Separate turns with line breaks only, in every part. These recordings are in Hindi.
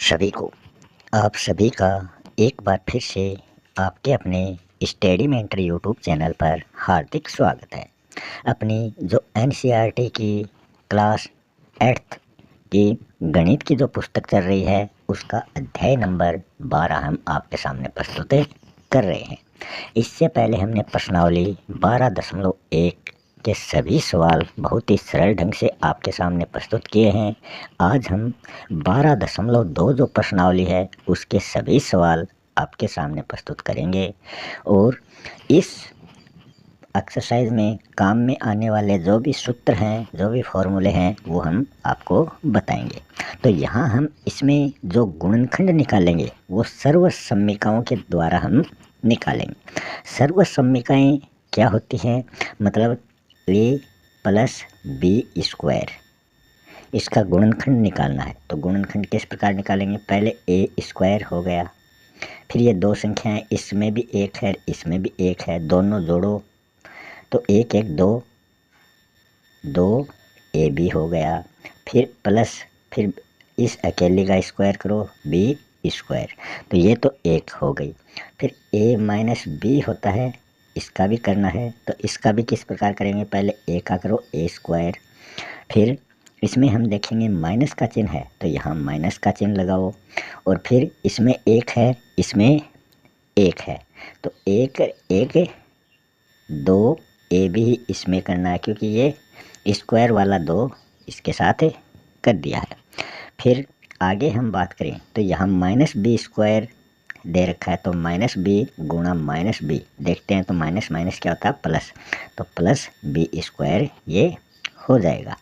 सभी को आप सभी का एक बार फिर से आपके अपने स्टडी मेंटर यूट्यूब चैनल पर हार्दिक स्वागत है। अपनी जो एनसीईआरटी की क्लास 8th की गणित की जो पुस्तक चल रही है उसका अध्याय नंबर 12 हम आपके सामने प्रस्तुत कर रहे हैं। इससे पहले हमने प्रश्नावली 12.1 के सभी सवाल बहुत ही सरल ढंग से आपके सामने प्रस्तुत किए हैं। आज हम 12.2 जो प्रश्नावली है उसके सभी सवाल आपके सामने प्रस्तुत करेंगे और इस एक्सरसाइज में काम में आने वाले जो भी सूत्र हैं, जो भी फॉर्मूले हैं, वो हम आपको बताएंगे। तो यहाँ हम इसमें जो गुणनखंड निकालेंगे वो सर्वसम्मिकाओं के द्वारा हम निकालेंगे। सर्वसम्मिकाएं क्या होती हैं? मतलब a प्लस बी स्क्वायर, इसका गुणनखंड निकालना है। तो गुणनखंड किस प्रकार निकालेंगे? पहले ए स्क्वायर हो गया, फिर ये दो संख्याएं, इसमें भी एक है इसमें भी एक है, दोनों जोड़ो तो एक एक दो, दो ए बी हो गया, फिर प्लस, फिर इस अकेले का स्क्वायर करो बी स्क्वायर, तो ये तो एक हो गई। फिर ए माइनस बी होता है, इसका भी करना है। तो इसका भी किस प्रकार करेंगे? पहले ए का करो ए स्क्वायर, फिर इसमें हम देखेंगे माइनस का चिन्ह है तो यहाँ माइनस का चिन्ह लगाओ, और फिर इसमें एक है इसमें एक है, तो एक एक दो ए भी इसमें करना है क्योंकि ये स्क्वायर वाला दो इसके साथ कर दिया है। फिर आगे हम बात करें तो यहाँ माइनस बी स्क्वायर दे रखा है, तो माइनस बी गुणा माइनस बी, देखते हैं तो माइनस माइनस क्या होता है? प्लस, तो प्लस बी स्क्वायर ये हो जाएगा।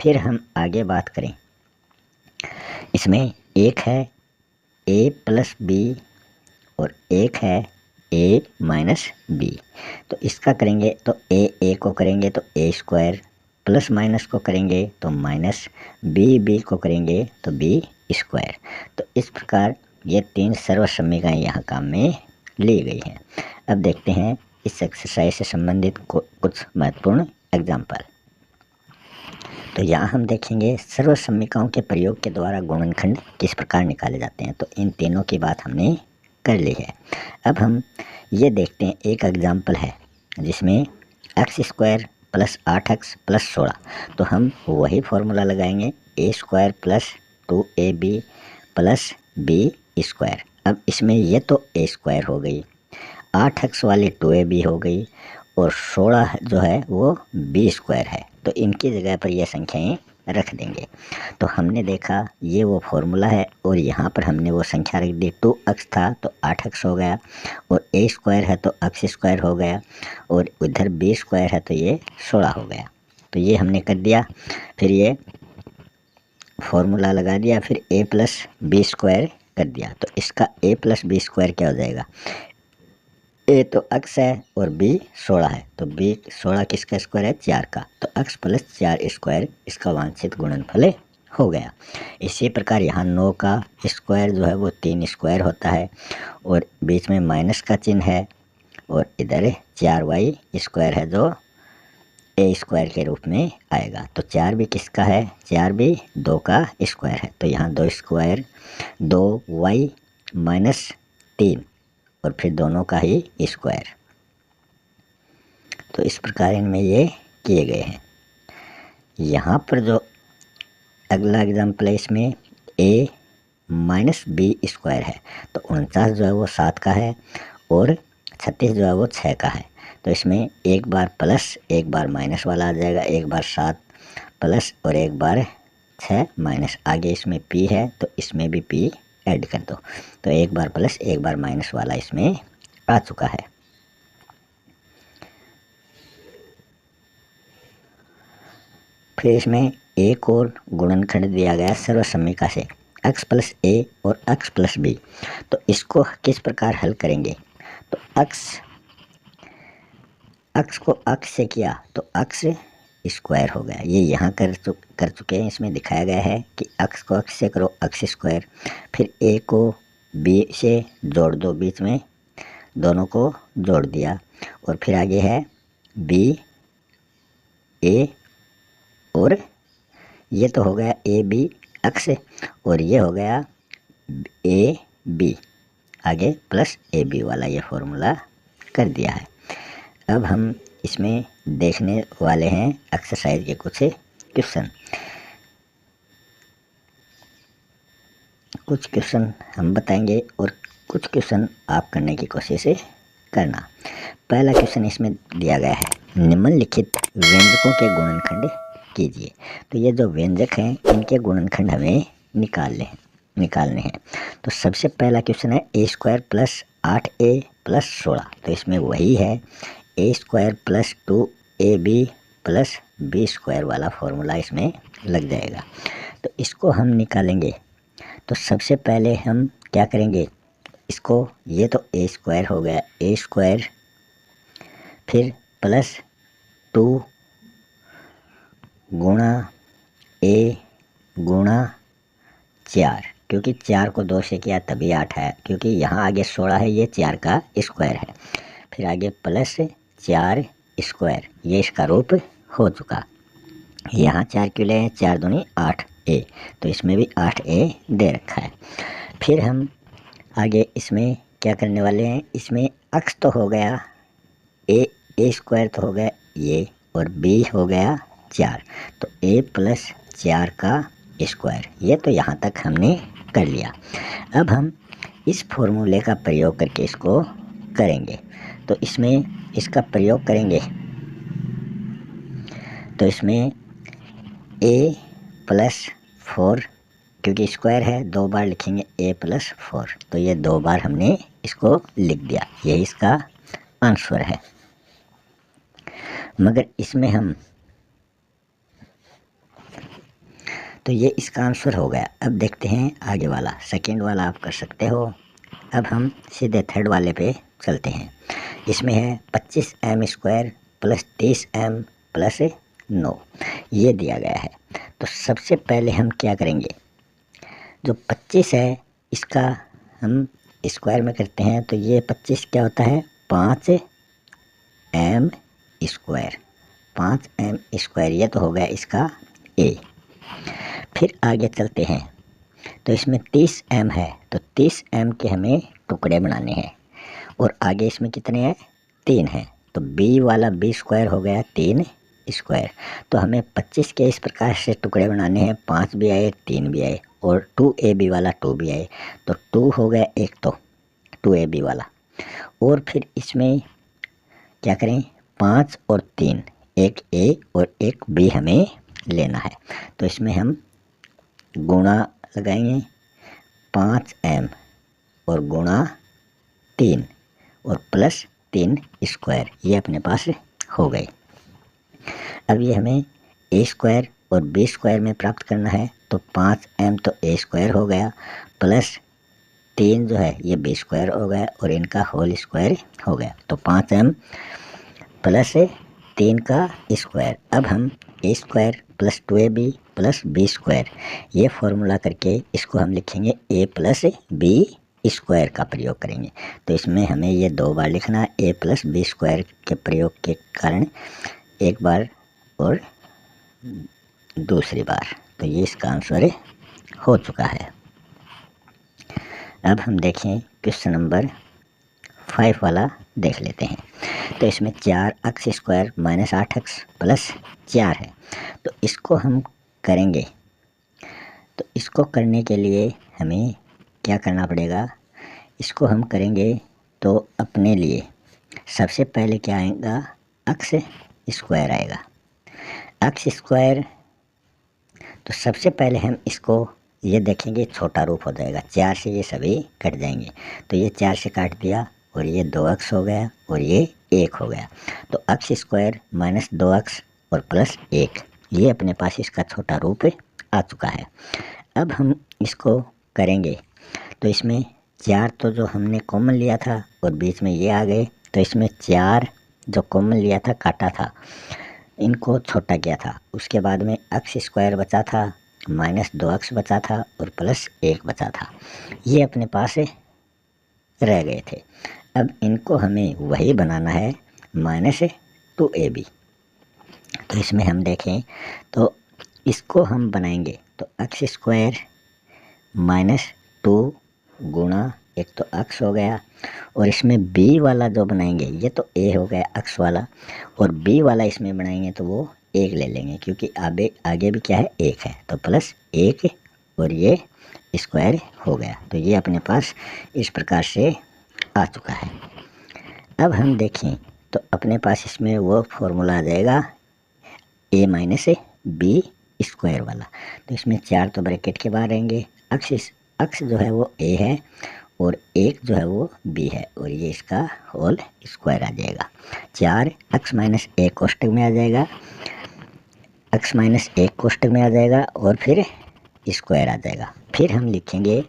फिर हम आगे बात करें, इसमें एक है ए प्लस बी और एक है ए माइनस बी, तो इसका करेंगे तो ए को करेंगे तो ए स्क्वायर, प्लस माइनस को करेंगे तो माइनस, बी को करेंगे तो बी स्क्वायर। तो इस प्रकार ये तीन सर्वसम्मिकाएं यहाँ काम में ली गई हैं। अब देखते हैं इस एक्सरसाइज से संबंधित कुछ महत्वपूर्ण एग्जाम्पल। तो यहाँ हम देखेंगे सर्वसम्मिकाओं के प्रयोग के द्वारा गुणनखंड किस प्रकार निकाले जाते हैं। तो इन तीनों की बात हमने कर ली है। अब हम ये देखते हैं, एक एग्जाम्पल है जिसमें x square plus 8x plus 16, तो हम वही फॉर्मूला लगाएंगे a square plus 2ab plus B square. अब इसमें ये तो ए स्क्वायर हो गई, 8x वाली 2ab हो गई, और 16 जो है वो बी स्क्वायर है, तो इनकी जगह पर ये संख्याएं रख देंगे। तो हमने देखा ये वो फॉर्मूला है और यहाँ पर हमने वो संख्या रख दी। 2x था तो 8x हो गया, और ए स्क्वायर है तो x स्क्वायर हो गया, और उधर बी स्क्वायर है तो ये 16 हो गया। तो ये हमने कर दिया, फिर ये फॉर्मूला लगा दिया, फिर a प्लस बी स्क्वायर कर दिया। तो इसका a प्लस बी स्क्वायर क्या हो जाएगा? ए तो x है और b 16 है, तो b 16 किसका स्क्वायर है? 4 का, तो x प्लस 4 स्क्वायर इसका वांछित गुणनफल हो गया। इसी प्रकार यहाँ 9 का स्क्वायर जो है वो 3 स्क्वायर होता है, और बीच में माइनस का चिन्ह है, और इधर 4y स्क्वायर है जो ए स्क्वायर के रूप में आएगा। तो 4 भी किसका है? 4 भी 2 का स्क्वायर है, तो यहाँ 2 स्क्वायर 2y माइनस 3, और फिर दोनों का ही स्क्वायर। तो इस प्रकार इनमें ये किए गए हैं। यहाँ पर जो अगला एग्जाम्पल है, इसमें a माइनस बी स्क्वायर है, तो 49 जो है वो 7 का है, और 36 जो है वो 6 का है। तो इसमें एक बार प्लस एक बार माइनस वाला आ जाएगा, एक बार 7 प्लस और एक बार 6 माइनस। आगे इसमें p है तो इसमें भी p ऐड कर दो, तो एक बार प्लस एक बार माइनस वाला इसमें आ चुका है। फिर इसमें एक और गुणनखंड दिया गया सर्वसम्मिका से, x प्लस ए और x प्लस बी। तो इसको किस प्रकार हल करेंगे? तो x को x से किया तो x स्क्वायर हो गया, ये यहाँ कर चुके हैं। इसमें दिखाया गया है कि x को x से करो x स्क्वायर, फिर a को b से जोड़ दो, बीच में दोनों को जोड़ दिया, और फिर आगे है b a, और ये तो हो गया ए बी एक्स, और ये हो गया ए बी, आगे प्लस ए बी वाला ये फॉर्मूला कर दिया है। अब हम इसमें देखने वाले हैं एक्सरसाइज के कुछ क्वेश्चन। कुछ क्वेश्चन हम बताएंगे और कुछ क्वेश्चन आप करने की कोशिश करना। पहला क्वेश्चन इसमें दिया गया है, निम्नलिखित व्यंजकों के गुणनखंड कीजिए। तो ये जो व्यंजक हैं इनके गुणनखंड हमें निकालने हैं। तो सबसे पहला क्वेश्चन है a square plus 8a plus 16। तो इसमें वही है a square plus 2ab plus B square वाला फॉर्मूला इसमें लग जाएगा। तो इसको हम निकालेंगे। तो सबसे पहले हम क्या करेंगे, इसको, ये तो ए स्क्वायर हो गया, ए स्क्वायर फिर प्लस 2 गुणा ए गुणा 4, क्योंकि 4 को 2 से किया तभी 8 है, क्योंकि यहाँ आगे 16 है, ये 4 का स्क्वायर है। फिर आगे प्लस 4 स्क्वायर, ये इसका रूप हो चुका। यहाँ 4 क्यों ले, 4 दूनी 8a, तो इसमें भी 8a दे रखा है। फिर हम आगे इसमें क्या करने वाले हैं, इसमें अक्स तो हो गया ए स्क्वायर तो हो गया ये, और बी हो गया 4, तो a प्लस 4 का स्क्वायर, ये तो यहाँ तक हमने कर लिया। अब हम इस फॉर्मूले का प्रयोग करके इसको करेंगे। तो इसमें इसका प्रयोग करेंगे तो इसमें a प्लस 4, क्योंकि स्क्वायर है 2 बार लिखेंगे a प्लस 4, तो ये 2 बार हमने इसको लिख दिया, यही इसका आंसर है। मगर इसमें हम, तो ये इसका आंसर हो गया। अब देखते हैं आगे वाला, सेकंड वाला आप कर सकते हो। अब हम सीधे थर्ड वाले पे चलते हैं। इसमें है 25m square plus 30m plus 9, ये दिया गया है। तो सबसे पहले हम क्या करेंगे, जो 25 है इसका हम स्क्वायर में करते हैं, तो ये 25 क्या होता है, 5m स्क्वायर, 5m स्क्वायर, ये तो हो गया इसका a। फिर आगे चलते हैं, तो इसमें 30m है, तो 30m के हमें टुकड़े बनाने हैं, और आगे इसमें कितने हैं, 3 हैं, तो b वाला b स्क्वायर हो गया 3 स्क्वायर। तो हमें 25 के इस प्रकार से टुकड़े बनाने हैं, 5 भी आए 3 भी आए, और 2ab वाला 2 भी आए, तो 2 हो गया एक, तो 2ab वाला। और फिर इसमें क्या करें, 5 और 3, एक a और एक b हमें लेना है। तो इसमें हम गुणा लगाएंगे, 5m और गुणा 3 और प्लस 3 स्क्वायर, ये अपने पास हो गए। अब ये हमें a स्क्वायर और b स्क्वायर में प्राप्त करना है, तो 5m तो a स्क्वायर हो गया, प्लस 3 जो है ये b स्क्वायर हो गया, और इनका होल स्क्वायर हो गया, तो 5m प्लस 3 का स्क्वायर। अब हम a square plus 2ab plus b square, ये फॉर्मूला करके इसको हम लिखेंगे a प्लस b स्क्वायर का प्रयोग करेंगे। तो इसमें हमें ये 2 बार लिखना है, a प्लस b स्क्वायर के प्रयोग के कारण एक बार और दूसरी बार, तो ये इसका आंसर हो चुका है। अब हम देखें क्वेश्चन नंबर 5 वाला देख लेते हैं। तो इसमें 4x square minus 8x plus 4 है, तो इसको हम करेंगे। तो इसको करने के लिए हमें क्या करना पड़ेगा, इसको हम करेंगे तो अपने लिए सबसे पहले क्या आएगा, x स्क्वायर आएगा, x स्क्वायर। तो सबसे पहले हम इसको ये देखेंगे छोटा रूप हो जाएगा, 4 से ये सभी कट जाएंगे, तो ये 4 से काट दिया, और ये 2x हो गया, और ये 1 हो गया। तो x स्क्वायर माइनस 2x और प्लस 1, ये अपने पास इसका छोटा रूप आ चुका है। अब हम इसको करेंगे, तो इसमें 4 तो जो हमने कॉमन लिया था और बीच में ये आ गए, तो इसमें 4 जो कॉमन लिया था काटा था, इनको छोटा किया था, उसके बाद में x स्क्वायर बचा था, माइनस 2x बचा था, और प्लस 1 बचा था, ये अपने पास रह गए थे। अब इनको हमें वही बनाना है, माइनस 2ab। तो इसमें हम देखें तो इसको हम बनाएंगे, तो x स्क्वायर माइनस 2 गुणा, एक तो अक्स हो गया, और इसमें बी वाला जो बनाएंगे, ये तो ए हो गया अक्स वाला, और बी वाला इसमें बनाएंगे तो वो 1 ले लेंगे, क्योंकि आगे भी क्या है 1 है, तो प्लस 1 और ये स्क्वायर हो गया। तो ये अपने पास इस प्रकार से आ चुका है। अब हम देखें तो अपने पास इसमें वो फॉर्मूला आ जाएगा ए माइनस बी स्क्वायर वाला। तो इसमें 4 तो ब्रैकेट के बाहर रहेंगे, अक्स जो है वो ए है और 1 जो है वो बी है, और ये इसका होल स्क्वायर आ जाएगा। 4 अक्स माइनस 1 कोष्टक में आ जाएगा, अक्स माइनस 1 कोष्टक में आ जाएगा, और फिर स्क्वायर आ जाएगा। फिर हम लिखेंगे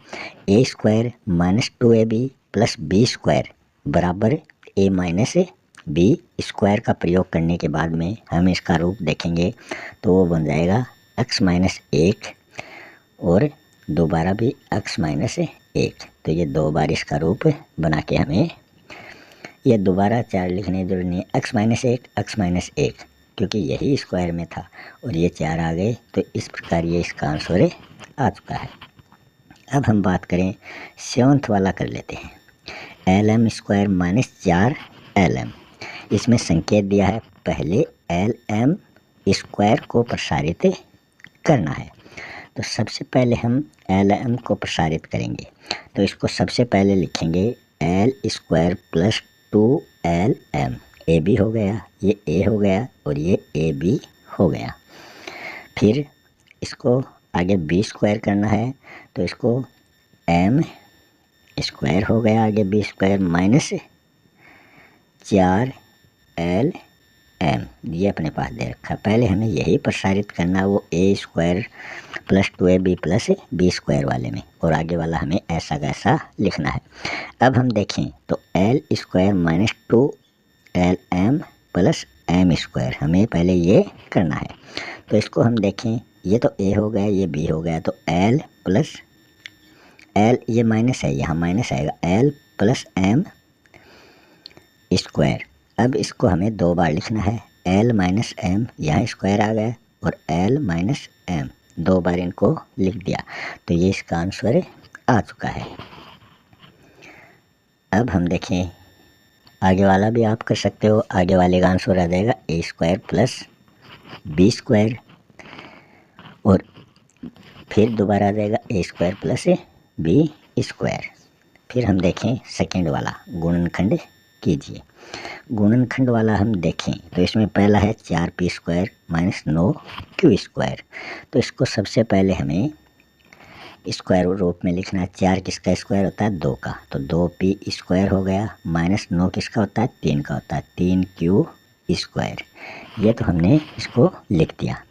a square minus 2ab plus B square बराबर ए माइनस बी स्क्वायर का प्रयोग करने के बाद में हम इसका रूप देखेंगे तो वो बन जाएगा एक्स माइनस 1 और दोबारा भी एक्स माइनस 1। तो ये 2 बार इसका रूप बना के हमें ये दोबारा 4 लिखने की जरूरत नहीं है, एक्स माइनस 1 क्योंकि यही स्क्वायर में था और ये 4 आ गए, तो इस प्रकार ये इसका आंसर आ चुका है। अब हम बात करें 7th वाला कर लेते हैं, L M square minus 4 L M. इसमें संकेत दिया है पहले एल एम स्क्वायर को प्रसारित करना है, तो सबसे पहले हम एल एम को प्रसारित करेंगे। तो इसको सबसे पहले लिखेंगे L square plus 2 L M, A B हो गया, ये ए हो गया और ये ए बी हो गया। फिर इसको आगे बी स्क्वायर करना है, तो इसको एम स्क्वायर हो गया, आगे B square minus 4 L M, ये अपने पास दे रखा। पहले हमें यही प्रसारित करना, वो a square plus 2ab plus B square वाले में, और आगे वाला हमें ऐसा कैसा लिखना है। अब हम देखें तो L square minus 2 L M plus M square, हमें पहले ये करना है। तो इसको हम देखें, ये तो ए हो गया, ये बी हो गया, तो एल प्लस एल, ये माइनस है, यहाँ माइनस आएगा, एल प्लस एम स्क्वायर। अब इसको हमें 2 बार लिखना है, एल माइनस एम, यहाँ स्क्वायर आ गया, और एल माइनस एम 2 बार इनको लिख दिया, तो ये इसका आंसर आ चुका है। अब हम देखें आगे वाला भी आप कर सकते हो, आगे वाले का आंसर आ जाएगा ए स्क्वायर प्लस बी स्क्वायर, और फिर दोबारा आ जाएगा ए स्क्वायर प्लस बी स्क्वायर। फिर हम देखें सेकेंड वाला गुणनखंड कीजिए। गुणनखंड वाला हम देखें तो इसमें पहला है 4p square minus 9q square. तो इसको सबसे पहले हमें स्क्वायर रूप में लिखना है। 4 किसका स्क्वायर होता है? 2 का, तो 2p स्क्वायर हो गया, माइनस 9 किसका होता है? 3 का होता है, 3q स्क्वायर। ये तो हमने इसको लिख दिया।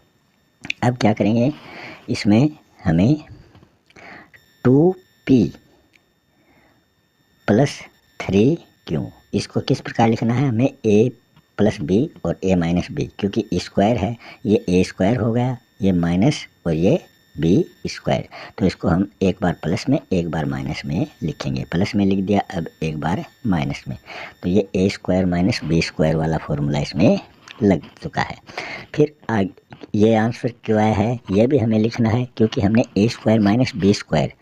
अब क्या करेंगे, इसमें हमें 2p प्लस 3q, इसको किस प्रकार लिखना है? हमें a प्लस बी और a माइनस बी, क्योंकि स्क्वायर है, ये a स्क्वायर हो गया, ये माइनस और ये b स्क्वायर। तो इसको हम एक बार प्लस में एक बार माइनस में लिखेंगे। प्लस में लिख दिया, अब एक बार माइनस में, तो ये a square minus B square वाला फॉर्मूला इसमें लग चुका है। फिर ये आंसर क्यों आया है ये भी हमें लिखना है, क्योंकि हमने a square minus B square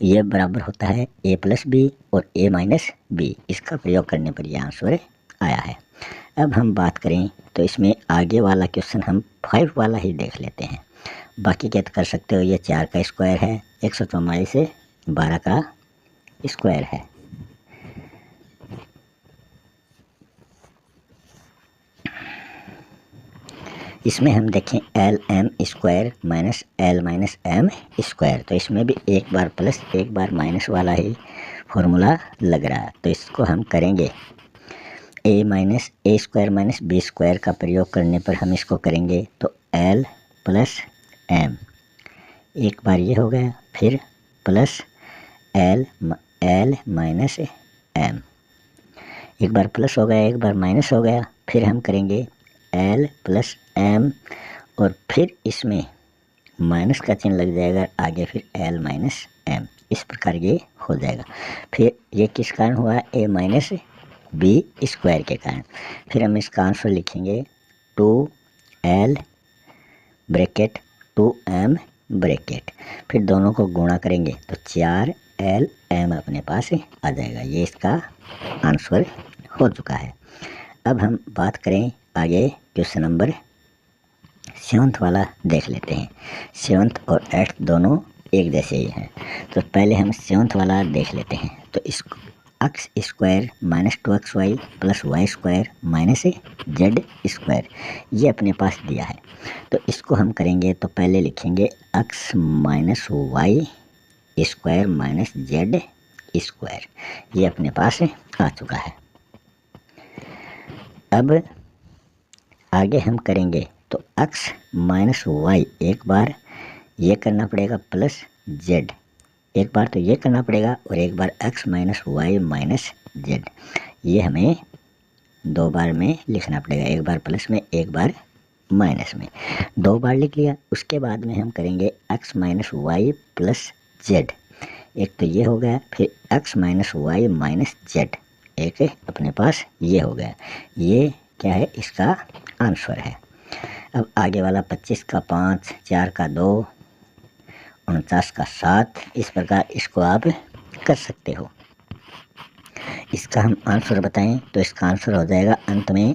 ये बराबर होता है a प्लस बी और a माइनस बी, इसका प्रयोग करने पर यह आंसर आया है। अब हम बात करें तो इसमें आगे वाला क्वेश्चन हम 5 वाला ही देख लेते हैं। बाकी क्या कर सकते हो, ये 4 का स्क्वायर है, 144 से 12 का स्क्वायर है। इसमें हम देखें L M square minus L minus M square, तो इसमें भी एक बार प्लस एक बार माइनस वाला ही फॉर्मूला लग रहा है। तो इसको हम करेंगे ए माइनस ए स्क्वायर माइनस बी स्क्वायर का प्रयोग करने पर हम इसको करेंगे तो एल प्लस एम, एक बार ये हो गया, फिर प्लस एल माइनस एम, एक बार प्लस हो गया एक बार माइनस हो गया, फिर हम करेंगे एल प्लस एम और फिर इसमें माइनस का चिन्ह लग जाएगा आगे, फिर एल माइनस एम, इस प्रकार ये हो जाएगा। फिर ये किस कारण हुआ? ए माइनस बी स्क्वायर के कारण। फिर हम इसका आंसर लिखेंगे 2l ब्रैकेट 2m ब्रैकेट, फिर दोनों को गुणा करेंगे तो 4 एल एम अपने पास आ जाएगा। ये इसका आंसर हो चुका है। अब हम बात करें आगे क्वेश्चन नंबर 7 वाला देख लेते हैं। 7 और 8 दोनों एक जैसे ही हैं, तो पहले हम 7 वाला देख लेते हैं। तो इसको X square minus 2xy plus Y square minus Z square ये अपने पास दिया है। तो इसको हम करेंगे तो पहले लिखेंगे X minus Y square minus Z square, ये अपने पास आ चुका है। अब आगे हम करेंगे तो एक्स माइनस वाई एक बार ये करना पड़ेगा प्लस जेड, एक बार तो ये करना पड़ेगा और एक बार x minus Y minus z, ये हमें 2 बार में लिखना पड़ेगा, एक बार प्लस में एक बार माइनस में। 2 बार लिख लिया। उसके बाद में हम करेंगे X minus Y plus Z, एक तो ये हो गया, फिर X minus Y minus Z एक अपने पास ये हो गया। ये क्या है, इसका आंसर है। अब आगे वाला 25 का 5, 4 का 2, 49 का 7, इस प्रकार इसको आप कर सकते हो। इसका हम आंसर बताएं तो इसका आंसर हो जाएगा अंत में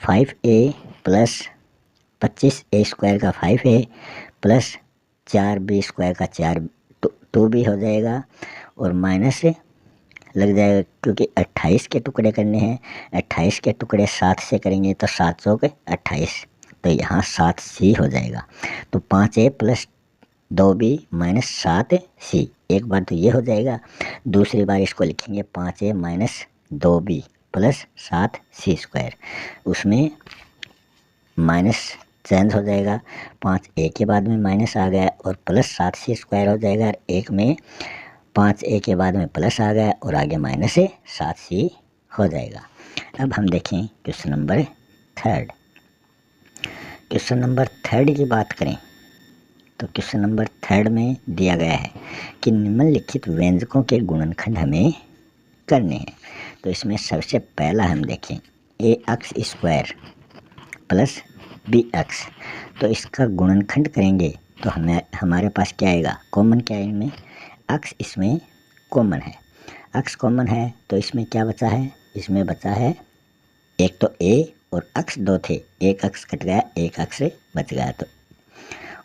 5a प्लस 25a स्क्वायर का 5a प्लस 4b स्क्वायर का 2b हो जाएगा और माइनस लग जाएगा, क्योंकि 28 के टुकड़े करने हैं। 28 के टुकड़े 7 से करेंगे तो 7 चौक 28, तो यहाँ 7c हो जाएगा। तो 5a plus 2b minus 7c, एक बार तो ये हो जाएगा। दूसरी बार इसको लिखेंगे 5a minus 2b plus 7c square, उसमें माइनस चेंज हो जाएगा। 5a के बाद में माइनस आ गया और प्लस 7c स्क्वायर हो जाएगा, और एक में 5a के बाद में प्लस आ गया और आगे माइनस 7c हो जाएगा। अब हम देखें क्वेश्चन नंबर 3। क्वेश्चन नंबर 3 की बात करें तो क्वेश्चन नंबर 3 में दिया गया है कि निम्नलिखित व्यंजकों के गुणनखंड हमें करने हैं। तो इसमें सबसे पहला हम देखें a x square plus b x, तो इसका गुणनखंड करेंगे तो हमारे पास क्या आएगा, कॉमन क्या है इनमें, एक्स इसमें कॉमन है। एक्स कॉमन है तो इसमें क्या बचा है, इसमें बचा है एक तो ए और एक्स 2 थे, एक एक्स कट गया, एक एक्स बच गया, तो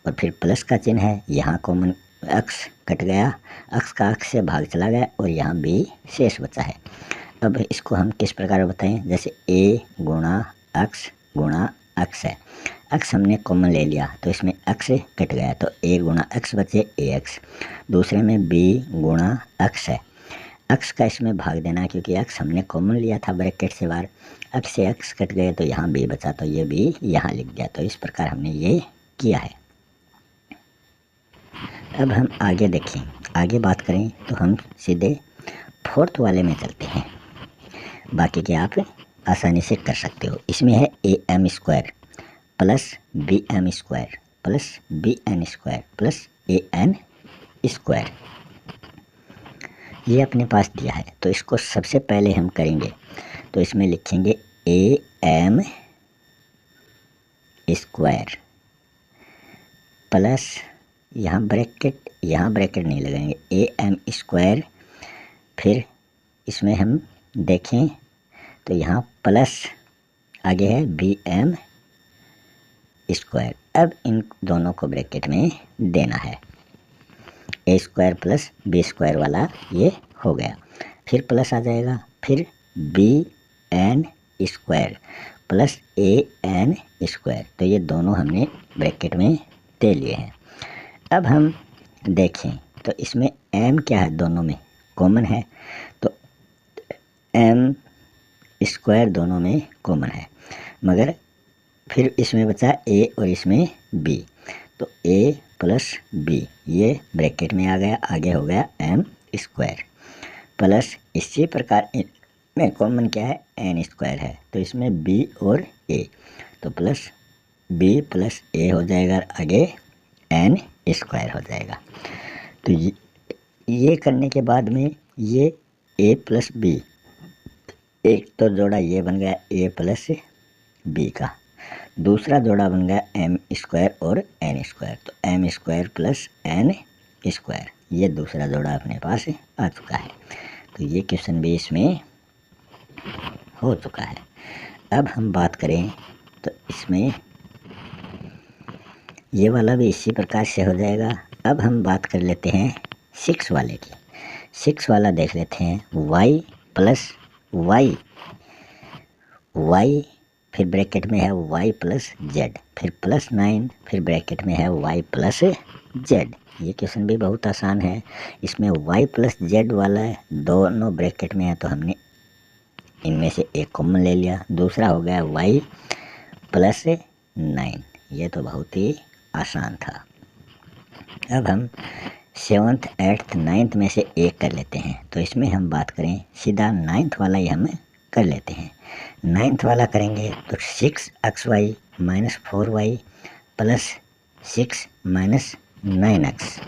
और फिर प्लस का चिन्ह है, यहाँ कॉमन एक्स कट गया, एक्स का एक्स से भाग चला गया और यहाँ बी शेष बचा है। अब इसको हम किस प्रकार बताएं, जैसे ए गुणा एक्स है, एक्स हमने कॉमन ले लिया तो इसमें एक्स कट गया, तो ए गुणा एक्स बचे ए एक्स। दूसरे में बी गुणा एक्स है, एक्स का इसमें भाग देना, क्योंकि एक्स हमने कॉमन लिया था ब्रैकेट से बाहर, एक्स से एक्स कट गए तो यहाँ बी बचा, तो ये बी यहाँ लिख दिया। तो इस प्रकार हमने ये किया है। अब हम आगे देखें, आगे बात करें तो हम सीधे 4th वाले में चलते हैं, बाकी के आप आसानी से कर सकते हो। इसमें है A M square plus B M square plus B N square plus A N square, ये अपने पास दिया है। तो इसको सबसे पहले हम करेंगे तो इसमें लिखेंगे ए एम स्क्वायर प्लस यहाँ ब्रैकेट नहीं लगाएंगे, ए एम स्क्वायर, फिर इसमें हम देखें तो यहाँ प्लस आगे है बी एम स्क्वायर। अब इन दोनों को ब्रैकेट में देना है, a square plus B square वाला ये हो गया, फिर प्लस आ जाएगा, फिर B N square plus A N square, तो ये दोनों हमने ब्रैकेट में दे लिए हैं। अब हम देखें तो इसमें एम क्या है, दोनों में कॉमन है, तो एम स्क्वायर दोनों में कॉमन है, मगर फिर इसमें बचा ए और इसमें बी, तो ए प्लस बी ये ब्रैकेट में आ गया, आगे हो गया एम स्क्वायर प्लस, इसी प्रकार में कॉमन क्या है, एन स्क्वायर है, तो इसमें बी और ए, तो प्लस बी प्लस ए हो जाएगा, आगे एन स्क्वायर हो जाएगा। तो ये करने के बाद में ये ए प्लस बी, एक तो जोड़ा ये बन गया ए प्लस बी का, दूसरा जोड़ा बन गया एम स्क्वायर और एन स्क्वायर, तो M square plus N square, ये दूसरा जोड़ा अपने पास आ चुका है। तो ये क्वेश्चन भी इसमें हो चुका है। अब हम बात करें तो इसमें ये वाला भी इसी प्रकार से हो जाएगा। अब हम बात कर लेते हैं 6 वाले की। 6 वाला देख लेते हैं, y प्लस वाई, फिर ब्रैकेट में है y प्लस जेड, फिर प्लस 9, फिर ब्रैकेट में है y प्लस जेड। ये क्वेश्चन भी बहुत आसान है। इसमें y प्लस जेड वाला है, दोनों ब्रैकेट में है तो हमने इनमें से एक कॉमन ले लिया। दूसरा हो गया y प्लस 9। ये तो बहुत ही आसान था। अब हम 7th 8th 9th में से एक कर लेते हैं। तो इसमें हम बात करें सीधा 9th वाला ही हम कर लेते हैं। 9th वाला करेंगे तो 6xy minus 4y plus 6 minus 9x।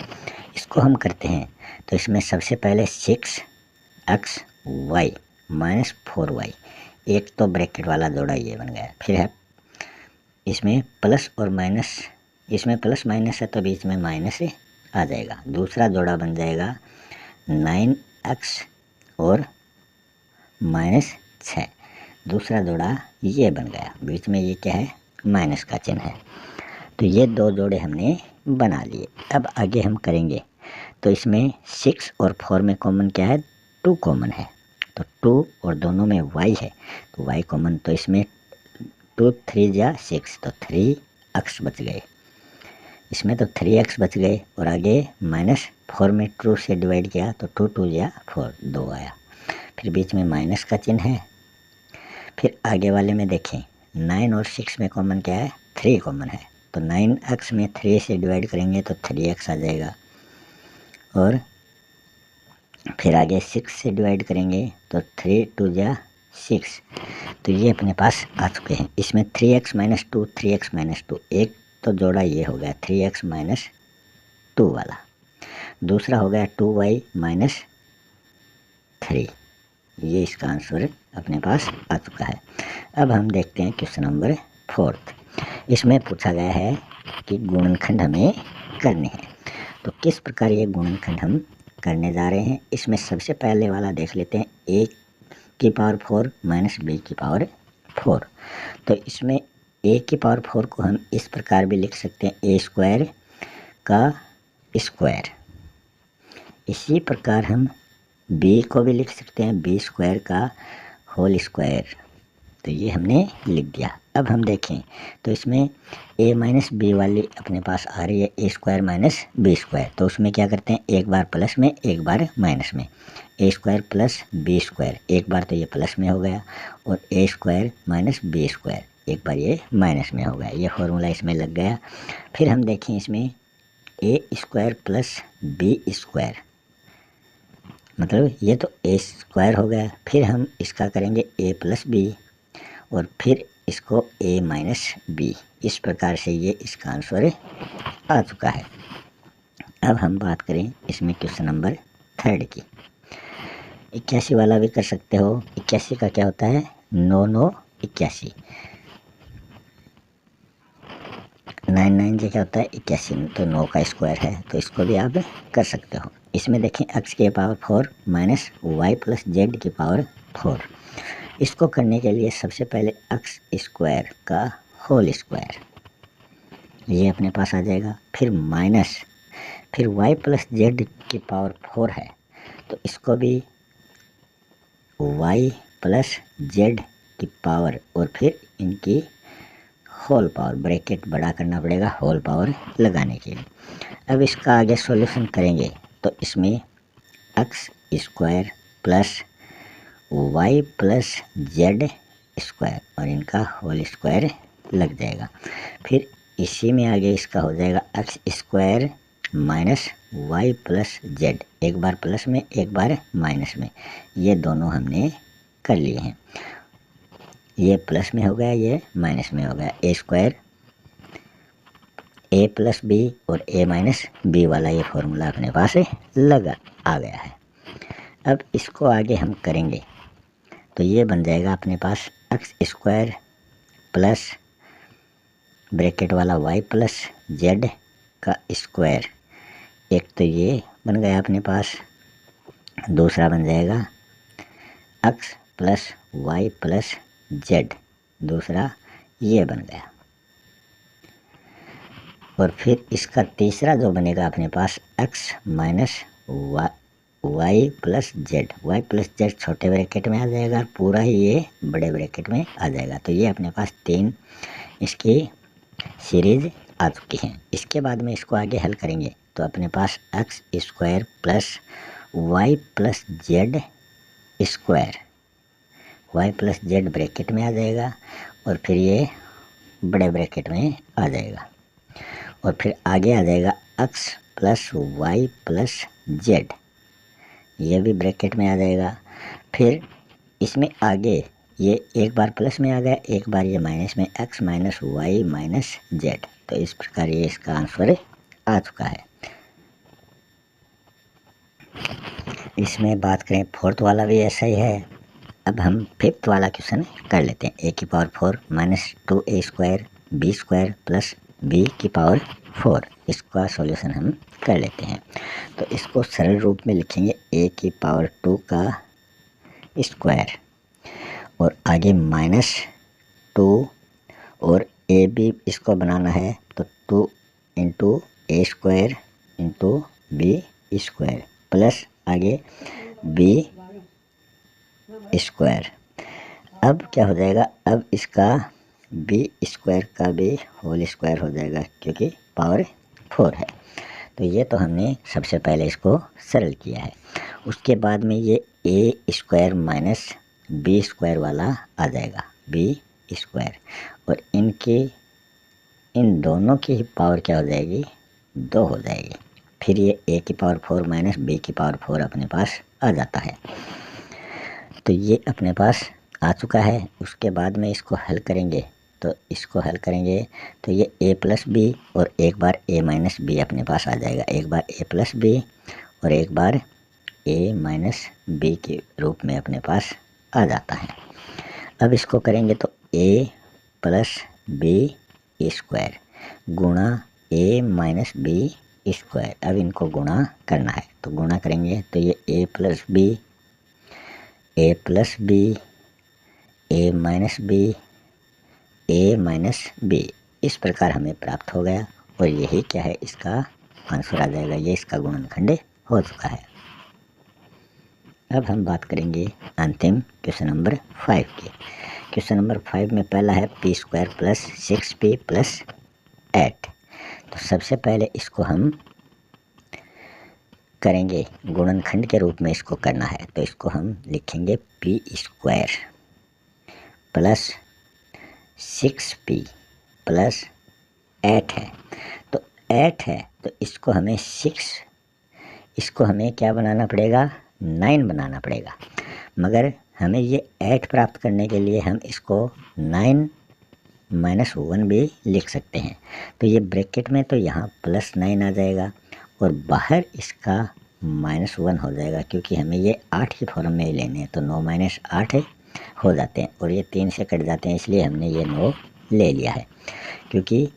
इसको हम करते हैं तो इसमें सबसे पहले 6xy माइनस 4y, एक तो ब्रैकेट वाला जोड़ा ये बन गया। फिर है इसमें प्लस और माइनस, इसमें प्लस माइनस है तो बीच में माइनस आ जाएगा। दूसरा जोड़ा बन जाएगा 9x और माइनस 6। दूसरा जोड़ा ये बन गया, बीच में ये क्या है, माइनस का चिन्ह है। तो ये दो जोड़े हमने बना लिए। अब आगे हम करेंगे तो इसमें 6 और 4 में कॉमन क्या है, 2 कॉमन है। तो 2 और दोनों में y है तो y कॉमन, तो इसमें 2 3 जा 6 तो 3x बच गए। इसमें तो 3x बच गए और आगे माइनस 4 में 2 से डिवाइड किया तो 2 2 या 4, 2 आया। फिर बीच में माइनस का चिन्ह है। फिर आगे वाले में देखें 9 और 6 में कॉमन क्या है, 3 कॉमन है। तो 9x में 3 से डिवाइड करेंगे तो 3x आ जाएगा। और फिर आगे 6 से डिवाइड करेंगे तो 3 2 जा 6। तो ये अपने पास आ चुके हैं। इसमें 3x माइनस 2, 3x माइनस 2, एक तो जोड़ा ये हो गया 3x माइनस 2 वाला। दूसरा हो गया 2y माइनस 3। ये इसका आंसर अपने पास आ चुका है। अब हम देखते हैं क्वेश्चन नंबर 4। इसमें पूछा गया है कि गुणनखंड हमें करने हैं। तो किस प्रकार ये गुणनखंड हम करने जा रहे हैं। इसमें सबसे पहले वाला देख लेते हैं, a की पावर 4 माइनस b की पावर 4। तो इसमें a की पावर 4 को हम इस प्रकार भी लिख सकते हैं, a स्क्वायर का स्क्वायर। इसी प्रकार हम b को भी लिख सकते हैं, b स्क्वायर का होल स्क्वायर। तो ये हमने लिख दिया। अब हम देखें तो इसमें a माइनस बी वाली अपने पास आ रही है, a square minus B square. तो उसमें क्या करते हैं, एक बार प्लस में एक बार माइनस में। a square plus B square, एक बार तो ये प्लस में हो गया, और a square minus B square, एक बार ये माइनस में हो गया। ये फॉर्मूला इसमें लग गया। फिर हम देखें इसमें a square plus B square, मतलब ये तो a स्क्वायर हो गया। फिर हम इसका करेंगे a प्लस बी और फिर इसको a माइनस बी। इस प्रकार से ये इसका आंसर आ चुका है। अब हम बात करें इसमें क्वेश्चन नंबर 3 की। 81 वाला भी कर सकते हो। 81 का क्या होता है, 9 9 81। 9 9 जो क्या होता है 81, तो 9 का स्क्वायर है, तो इसको भी आप कर सकते हो। इसमें देखें x की power 4 minus Y plus Z की पावर 4। इसको करने के लिए सबसे पहले x स्क्वायर का होल स्क्वायर ये अपने पास आ जाएगा। फिर माइनस, फिर y प्लस जेड की पावर 4 है तो इसको भी y प्लस जेड की पावर और फिर इनकी होल पावर, ब्रैकेट बड़ा करना पड़ेगा होल पावर लगाने के लिए। अब इसका आगे सॉल्यूशन करेंगे तो इसमें x square plus y plus z square और इनका होल स्क्वायर लग जाएगा। फिर इसी में आगे इसका हो जाएगा x square minus Y plus Z, एक बार प्लस में एक बार माइनस में। ये दोनों हमने कर लिए हैं। ये प्लस में हो गया, ये माइनस में हो गया। ए स्क्वायर ए प्लस बी और ए माइनस बी वाला ये फॉर्मूला अपने पास लगा आ गया है। अब इसको आगे हम करेंगे तो ये बन जाएगा अपने पास एक्स स्क्वायर प्लस ब्रैकेट वाला वाई प्लस जेड का स्क्वायर, एक तो ये बन गया अपने पास। दूसरा बन जाएगा x plus Y plus Z, दूसरा ये बन गया। और फिर इसका तीसरा जो बनेगा अपने पास x minus Y plus Z, Y plus Z छोटे ब्रैकेट में आ जाएगा, पूरा ही ये बड़े ब्रैकेट में आ जाएगा। तो ये अपने पास 3 इसकी सीरीज आ चुकी हैं। इसके बाद में इसको आगे हल करेंगे तो अपने पास x square plus Y plus z square, y plus z bracket में आ जाएगा और फिर ये बड़े ब्रैकेट में आ जाएगा। और फिर आगे आ जाएगा X plus Y plus Z, ये भी ब्रैकेट में आ जाएगा। फिर इसमें आगे ये एक बार प्लस में आ गया, एक बार ये माइनस में, x minus Y minus Z. तो इस प्रकार ये इसका आंसर आ चुका है। इसमें बात करें फोर्थ वाला भी ऐसा ही है। अब हम फिफ्थ वाला क्वेश्चन कर लेते हैं। a की power 4 minus 2a square B square plus b की पावर 4, इसका सॉल्यूशन हम कर लेते हैं। तो इसको सरल रूप में लिखेंगे a की पावर 2 का स्क्वायर और आगे माइनस 2 और ए भी इसको बनाना है तो 2 into a square into b square plus आगे बी स्क्वायर। अब क्या हो जाएगा, अब इसका बी स्क्वायर का भी होल स्क्वायर हो जाएगा क्योंकि पावर 4 है। तो ये तो हमने सबसे पहले इसको सरल किया है। उसके बाद में ये ए स्क्वायर माइनस बी स्क्वायर वाला आ जाएगा, बी स्क्वायर, और इन दोनों की पावर क्या हो जाएगी, 2 हो जाएगी। फिर ये a की पावर 4 माइनस b की पावर 4 अपने पास आ जाता है। तो ये अपने पास आ चुका है। उसके बाद में इसको हल करेंगे तो ये a प्लस बी और एक बार a माइनस बी अपने पास आ जाएगा, एक बार a प्लस बी और एक बार a माइनस बी के रूप में अपने पास आ जाता है। अब इसको करेंगे तो a प्लस बी स्क्वायर गुणा a माइनस बी स्क्वायर। अब इनको गुणा करना है तो गुणा करेंगे तो ये a plus B a minus B इस प्रकार हमें प्राप्त हो गया और यही क्या है, इसका आंसर आ जाएगा। ये इसका गुणनखंड हो चुका है। अब हम बात करेंगे अंतिम क्वेश्चन नंबर 5 की। क्वेश्चन नंबर 5 में पहला है P square plus 6p plus 8। तो सबसे पहले इसको हम करेंगे गुणनखंड के रूप में, इसको करना है तो इसको हम लिखेंगे P square plus 6p plus 8 है। तो 8 है तो इसको हमें क्या बनाना पड़ेगा, 9 बनाना पड़ेगा। मगर हमें ये 8 प्राप्त करने के लिए हम इसको 9 माइनस 1 भी लिख सकते हैं। तो ये ब्रैकेट में तो यहाँ प्लस 9 आ जाएगा और बाहर इसका माइनस 1 हो जाएगा क्योंकि हमें ये 8 की फॉर्म में ही लेने हैं। तो 9 माइनस 8 हो जाते हैं और ये 3 से कट जाते हैं, इसलिए हमने ये 9 ले लिया है। क्योंकि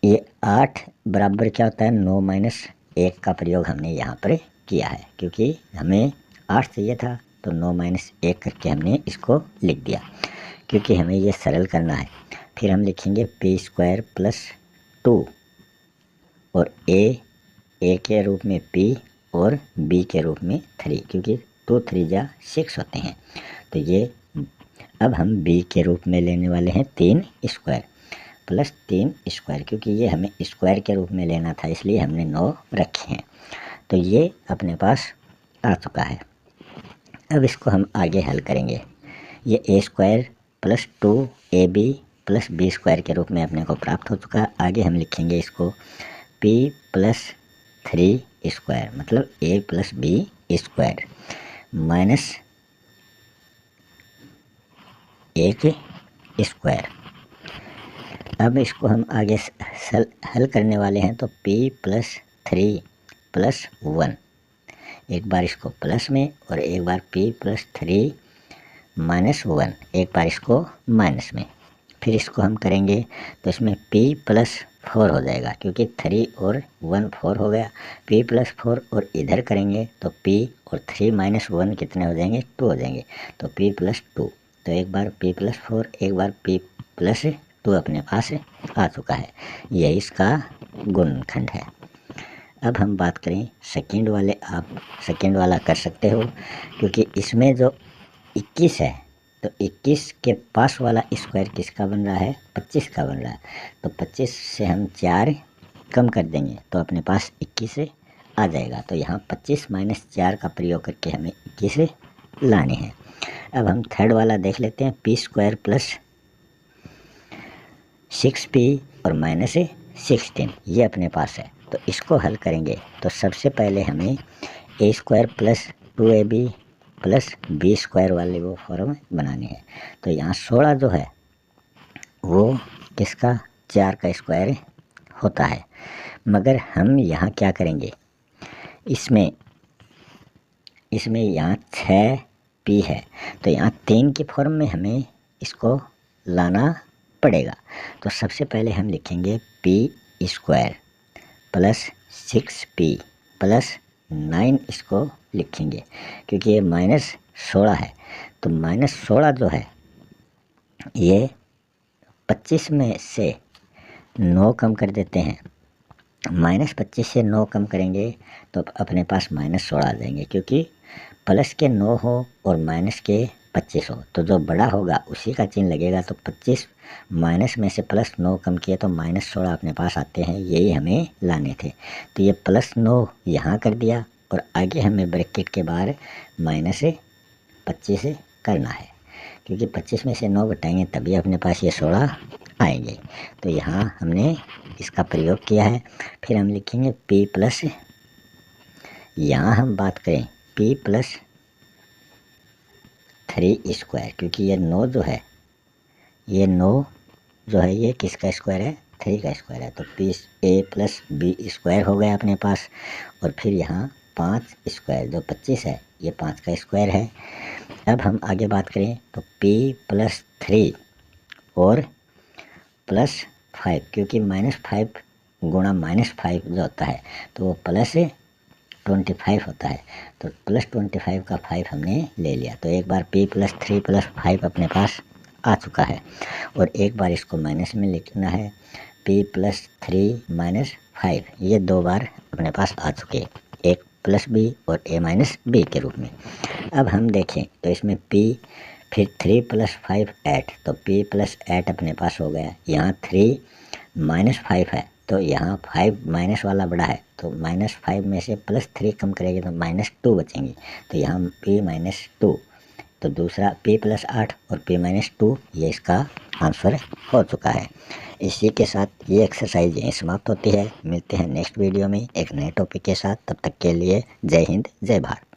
ये 8 बराबर क्या होता है, 9 माइनस 1 का प्रयोग हमने यहाँ पर किया है। क्योंकि हमें 8 चाहिए था तो 9 माइनस 1 करके हमने इसको लिख दिया क्योंकि हमें ये सरल करना है। फिर हम लिखेंगे पी स्क्वायर प्लस 2 और ए के रूप में p और b के रूप में 3, क्योंकि 2 3 जा 6 होते हैं। तो ये अब हम b के रूप में लेने वाले हैं 3 स्क्वायर प्लस 3 स्क्वायर, क्योंकि ये हमें स्क्वायर के रूप में लेना था इसलिए हमने 9 रखे हैं। तो ये अपने पास आ चुका है। अब इसको हम आगे हल करेंगे। ये a square plus 2ab plus b square के रूप में अपने को प्राप्त हो चुका है। आगे हम लिखेंगे इसको p प्लस 3 स्क्वायर, मतलब a plus b square minus 1 square. अब इसको हम आगे हल करने वाले हैं तो p प्लस 3 प्लस 1, एक बार इसको प्लस में और एक बार p प्लस 3 माइनस 1, एक बार इसको माइनस में। फिर इसको हम करेंगे तो इसमें p प्लस 4 हो जाएगा, क्योंकि 3 और 1 4 हो गया। p प्लस 4 और इधर करेंगे तो p और 3 माइनस 1 कितने हो जाएंगे, 2 हो जाएंगे। तो p प्लस 2, तो एक बार p प्लस 4 एक बार p प्लस 2 अपने पास आ चुका है। यही इसका गुणनखंड है। अब हम बात करें सेकंड वाले, आप सेकंड वाला कर सकते हो, क्योंकि इसमें जो 21 है तो 21 के पास वाला स्क्वायर किसका बन रहा है, 25 का बन रहा है। तो 25 से हम 4 कम कर देंगे तो अपने पास 21 आ जाएगा। तो यहाँ 25 माइनस 4 का प्रयोग करके हमें 21 लाने हैं। अब हम थर्ड वाला देख लेते हैं, पी स्क्वायर प्लस 6p और माइनस 16 ये अपने पास है। तो इसको हल करेंगे तो सबसे पहले हमें a square plus 2ab plus B square वाले वो फॉर्म बनाने हैं। तो यहाँ 16 जो है वो किसका, 4 का स्क्वायर होता है। मगर हम यहाँ क्या करेंगे, इसमें यहाँ 6p है तो यहाँ 3 की फॉर्म में हमें इसको लाना पड़ेगा। तो सबसे पहले हम लिखेंगे p square plus 6p plus 9 इसको लिखेंगे, क्योंकि ये माइनस 16 है। तो माइनस 16 जो है ये 25 में से 9 कम कर देते हैं। माइनस 25 से 9 कम करेंगे तो अपने पास माइनस 16 आ जाएंगे, क्योंकि प्लस के 9 हो और माइनस के 25 हो तो जो बड़ा होगा उसी का चिन्ह लगेगा। तो 25 माइनस में से प्लस 9 कम किए तो माइनस 16 अपने पास आते हैं, यही हमें लाने थे। तो ये प्लस 9 यहाँ कर दिया और आगे हमें ब्रैकेट के बाहर माइनस 25 करना है, क्योंकि 25 में से 9 घटाएंगे तभी अपने पास ये 16 आएंगे। तो यहाँ हमने इसका प्रयोग किया है। फिर हम लिखेंगे p प्लस, यहाँ हम बात करें p प्लस 3 स्क्वायर, क्योंकि ये 9 जो है ये 9 जो है ये किसका स्क्वायर है, 3 का स्क्वायर है। तो p a plus B square हो गया अपने पास। और फिर यहाँ 5 स्क्वायर जो 25 है ये 5 का स्क्वायर है। अब हम आगे बात करें तो p प्लस 3 और प्लस 5, क्योंकि माइनस 5 गुणा माइनस 5 जो होता है तो वो प्लस 25 होता है। तो प्लस 25 का 5 हमने ले लिया। तो एक बार p प्लस 3 प्लस 5 अपने पास आ चुका है और एक बार इसको माइनस में लिखना है, p प्लस 3 माइनस 5 ये 2 बार अपने पास आ चुके, एक प्लस b और a माइनस b के रूप में। अब हम देखें तो इसमें p फिर 3 प्लस 5 8, तो p प्लस 8 अपने पास हो गया। यहाँ 3 माइनस 5 है तो यहाँ 5 माइनस वाला बड़ा है, तो माइनस 5 में से प्लस 3 कम करेंगे तो माइनस 2 बचेंगे। तो यहाँ p माइनस 2, तो दूसरा p प्लस 8 और p माइनस 2 ये इसका आंसर हो चुका है। इसी के साथ ये एक्सरसाइज यहीं समाप्त होती है। मिलते हैं नेक्स्ट वीडियो में एक नए टॉपिक के साथ, तब तक के लिए जय हिंद जय भारत।